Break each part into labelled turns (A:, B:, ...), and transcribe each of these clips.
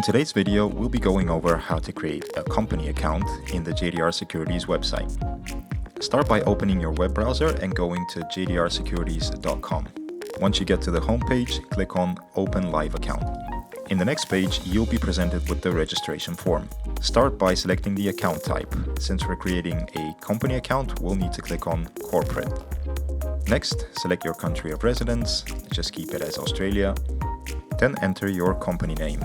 A: In today's video, we'll be going over how to create a company account in the JDR Securities website. Start by opening your web browser and going to jdrsecurities.com. Once you get to the home page, click on Open Live Account. In the next page, you'll be presented with the registration form. Start by selecting the account type. Since we're creating a company account, we'll need to click on Corporate. Next, select your country of residence, just keep it as Australia. Then enter your company name.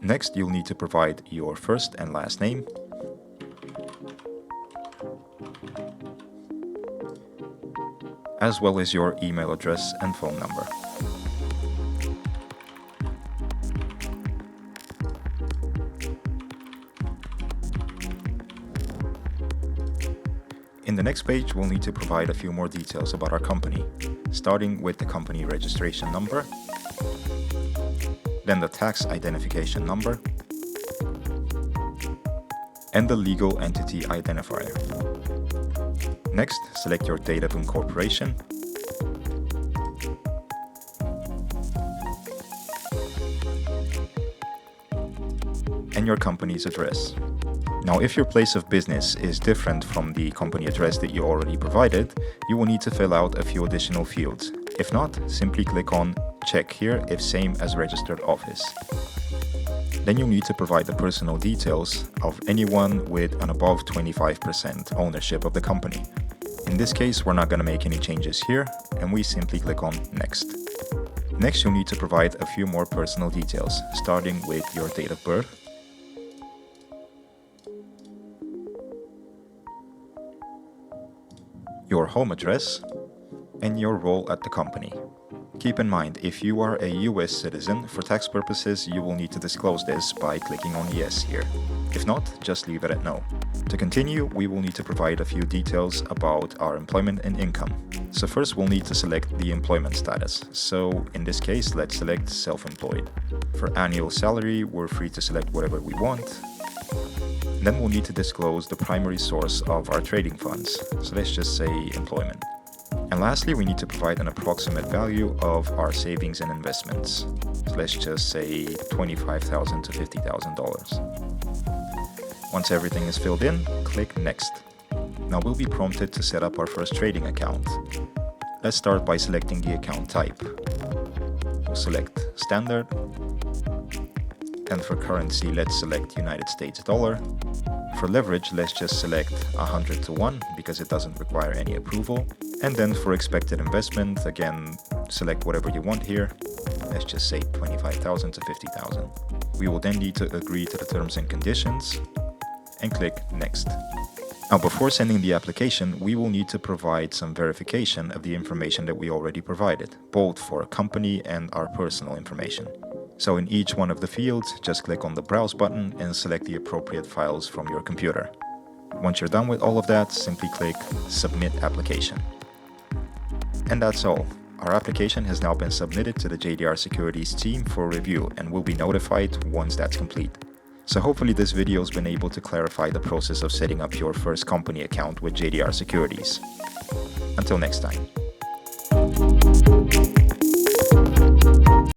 A: Next, you'll need to provide your first and last name, as well as your email address and phone number. In the next page, we'll need to provide a few more details about our company, starting with the company registration number, then the tax identification number, and the legal entity identifier. Next, select your date of incorporation, and your company's address. Now, if your place of business is different from the company address that you already provided, you will need to fill out a few additional fields. If not, simply click on Check here if same as registered office. Then you'll need to provide the personal details of anyone with an above 25% ownership of the company. In this case, we're not going to make any changes here, and we simply click on Next. Next, you'll need to provide a few more personal details, starting with your date of birth, your home address, and your role at the company. Keep in mind, if you are a US citizen, for tax purposes, you will need to disclose this by clicking on Yes here. If not, just leave it at No. To continue, we will need to provide a few details about our employment and income. So first, we'll need to select the employment status. So in this case, let's select self-employed. For annual salary, we're free to select whatever we want. Then we'll need to disclose the primary source of our trading funds. So let's just say employment. And lastly, we need to provide an approximate value of our savings and investments. So let's just say $25,000 to $50,000. Once everything is filled in, click Next. Now we'll be prompted to set up our first trading account. Let's start by selecting the account type. We'll select Standard. And for currency, let's select United States dollar. For leverage, let's just select 100 to 1 because it doesn't require any approval. And then for expected investment, again, select whatever you want here. Let's just say 25,000 to 50,000. We will then need to agree to the terms and conditions and click Next. Now, before sending the application, we will need to provide some verification of the information that we already provided, both for company and our personal information. So in each one of the fields, just click on the Browse button and select the appropriate files from your computer. Once you're done with all of that, simply click Submit Application. And that's all. Our application has now been submitted to the JDR Securities team for review and will be notified once that's complete. So hopefully this video has been able to clarify the process of setting up your first company account with JDR Securities. Until next time.